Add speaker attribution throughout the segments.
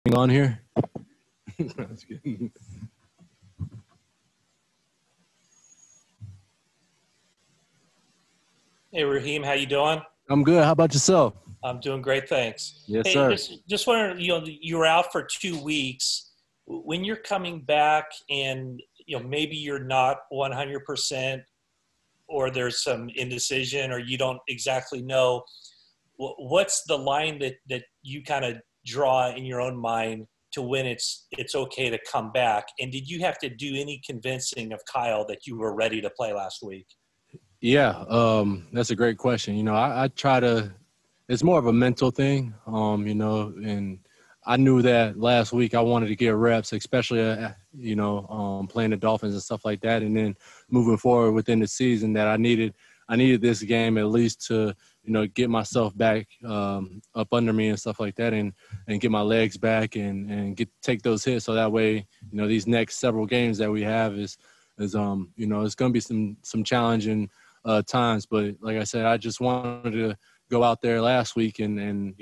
Speaker 1: On here. That's good.
Speaker 2: Hey Raheem, how you doing?
Speaker 1: I'm good. How about yourself?
Speaker 2: I'm doing great, thanks.
Speaker 1: Yes,
Speaker 2: Hey,
Speaker 1: sir.
Speaker 2: just wondering, you were out for 2 weeks. When you're coming back, and maybe you're not 100%, or there's some indecision, or you don't exactly know, what's the line that you kind of draw in your own mind to when it's okay to come back? And did you have to do any convincing of Kyle that you were ready to play last week?
Speaker 1: Yeah, that's a great question. I try to. It's more of a mental thing, and I knew that last week I wanted to get reps, especially, playing the Dolphins and stuff like that, and then moving forward within the season that I needed this game at least to, get myself back up under me and stuff like that, and get my legs back and take those hits so that way, these next several games that we have is it's going to be some challenging times, but like I said, I just wanted to go out there last week and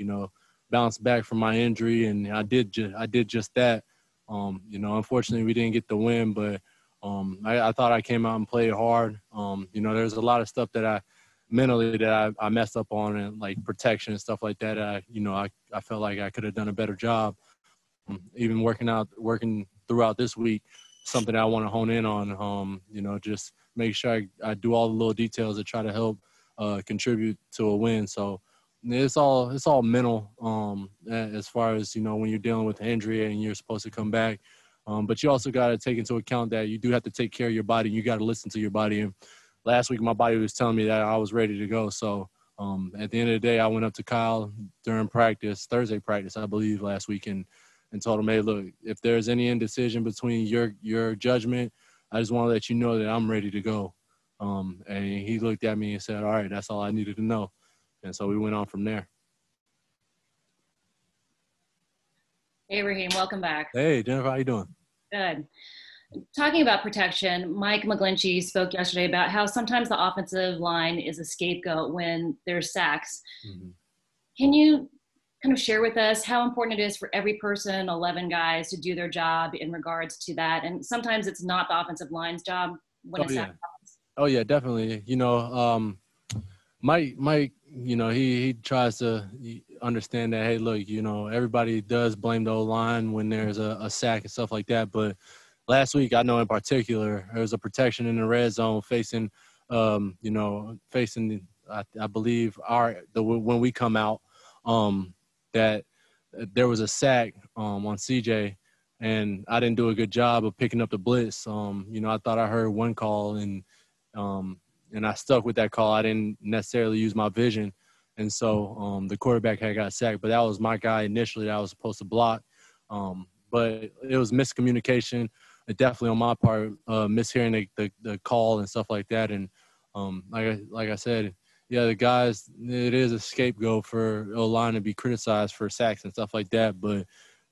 Speaker 1: bounce back from my injury, and I did just that. Unfortunately, we didn't get the win, but I thought I came out and played hard. There's a lot of stuff that I messed up on, and like protection and stuff like that. I felt like I could have done a better job. Even working throughout this week, something I want to hone in on. Just make sure I do all the little details to try to help contribute to a win. So it's all mental as far as, when you're dealing with an injury and you're supposed to come back. But you also got to take into account that you do have to take care of your body. You got to listen to your body. And last week, my body was telling me that I was ready to go. So at the end of the day, I went up to Kyle during Thursday practice, I believe, last week, and told him, hey, look, if there's any indecision between your judgment, I just want to let you know that I'm ready to go. And he looked at me and said, all right, that's all I needed to know. And so we went on from there.
Speaker 3: Hey, Raheem, welcome back.
Speaker 1: Hey, Jennifer, how you doing?
Speaker 3: Good. Talking about protection, Mike McGlinchey spoke yesterday about how sometimes the offensive line is a scapegoat when there's sacks. Mm-hmm. Can you kind of share with us how important it is for every person, 11 guys, to do their job in regards to that? And sometimes it's not the offensive line's job when a sack happens.
Speaker 1: Oh, yeah, definitely. Mike, he tries to understand that, hey, look, everybody does blame the O-line when there's a sack and stuff like that. But last week, I know in particular, there was a protection in the red zone facing, I believe, when we come out, that there was a sack on CJ, and I didn't do a good job of picking up the blitz. I thought I heard one call, and I stuck with that call. I didn't necessarily use my vision, and so the quarterback had got sacked. But that was my guy initially that I was supposed to block. But it was miscommunication, definitely on my part, mishearing the call and stuff like that. And like I said, yeah, the guys, it is a scapegoat for O-line to be criticized for sacks and stuff like that. But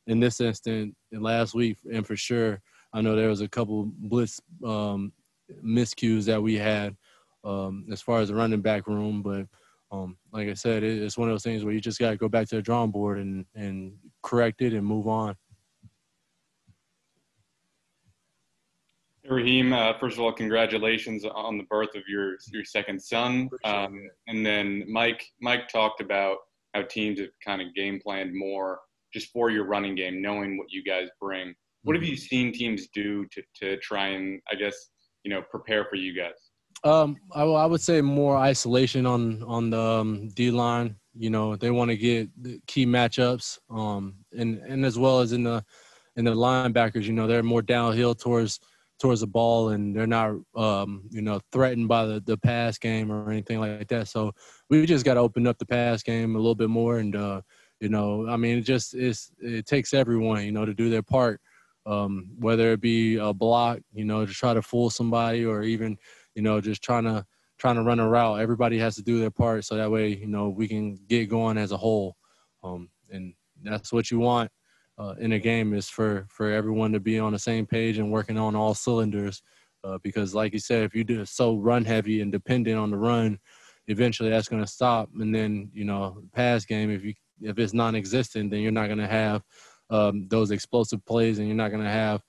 Speaker 1: in this instant, and last week, and for sure, I know there was a couple blitz miscues that we had as far as the running back room. But like I said, it's one of those things where you just got to go back to the drawing board and correct it and move on.
Speaker 4: Raheem, first of all, congratulations on the birth of your second son. And then Mike talked about how teams have kind of game planned more just for your running game, knowing what you guys bring. What have you seen teams do to try and, I guess, prepare for you guys?
Speaker 1: I would say more isolation on the D-line. They want to get the key matchups, and as well as in the linebackers. They're more downhill towards the ball, and they're not threatened by the pass game or anything like that. So we just got to open up the pass game a little bit more, and it takes everyone to do their part, whether it be a block, to try to fool somebody, or even just trying to run a route. Everybody has to do their part, so that way we can get going as a whole, and that's what you want in a game, is for everyone to be on the same page and working on all cylinders, because like you said, if you do so run heavy and dependent on the run, eventually that's going to stop. And then pass game, if it's non-existent, then you're not going to have those explosive plays, and you're not going to have,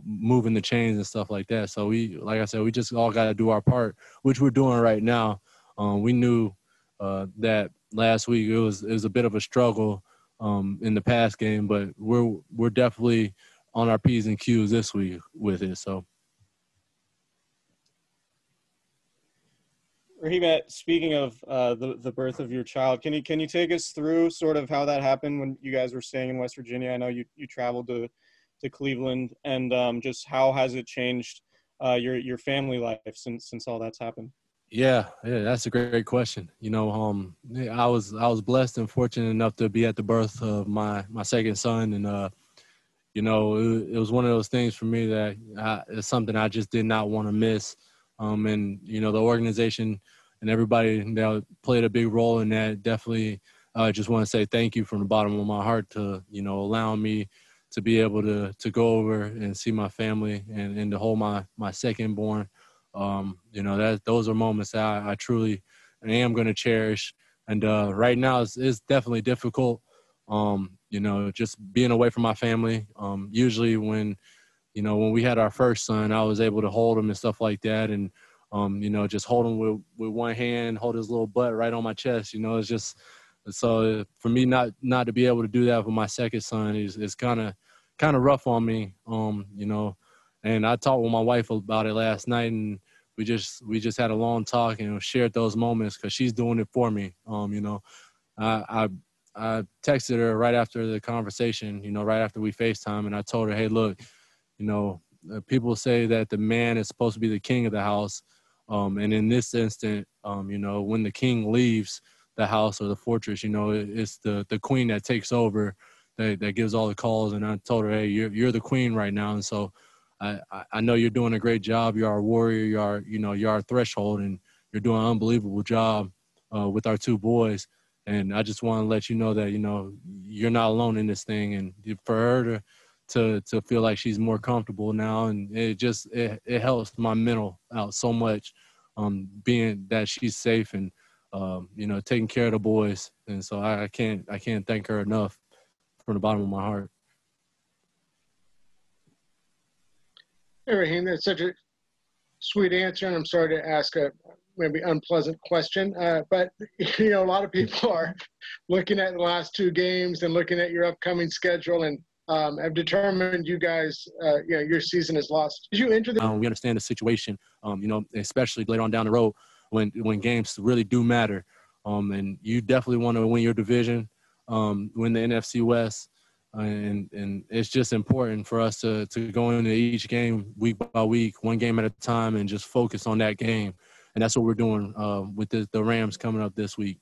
Speaker 1: moving the chains and stuff like that. So like I said, we just all got to do our part, which we're doing right now. We knew that last week it was a bit of a struggle in the past game, but we're definitely on our P's and Q's this week with it. So.
Speaker 5: Raheem, speaking of the birth of your child, can you take us through sort of how that happened when you guys were staying in West Virginia? I know you traveled to Cleveland, and just how has it changed your family life since all that's happened?
Speaker 1: Yeah, that's a great question. I was blessed and fortunate enough to be at the birth of my second son, and it was one of those things for me that it's something I just did not want to miss. And the organization and everybody that played a big role in that, definitely just want to say thank you from the bottom of my heart to allowing me to be able to go over and see my family and to hold my second born. Those are moments that I truly am going to cherish. And right now it's definitely difficult. Just being away from my family. Usually when we had our first son, I was able to hold him and stuff like that. And, just hold him with one hand, hold his little butt right on my chest. It's just, so for me not to be able to do that with my second son is kind of rough on me. And I talked with my wife about it last night, and we just had a long talk and shared those moments because she's doing it for me. I texted her right after the conversation, right after we FaceTime, and I told her, hey, look, people say that the man is supposed to be the king of the house. And in this instant, when the king leaves the house or the fortress, it's the queen that takes over, that gives all the calls. And I told her, hey, you're the queen right now. And so I know you're doing a great job. You're our warrior. You're our threshold, and you're doing an unbelievable job with our two boys. And I just want to let you know that, you're not alone in this thing. And for her to feel like she's more comfortable now, and it helps my mental out so much, being that she's safe and taking care of the boys. And so I can't thank her enough from the bottom of my heart.
Speaker 6: Hey, Raheem, that's such a sweet answer, and I'm sorry to ask a maybe unpleasant question, but a lot of people are looking at the last two games and looking at your upcoming schedule and have determined you guys, your season is lost. Did you enter the?
Speaker 1: We understand the situation, especially later on down the road when games really do matter, and you definitely want to win your division, win the NFC West. And it's just important for us to go into each game week by week, one game at a time, and just focus on that game. And that's what we're doing with the Rams coming up this week.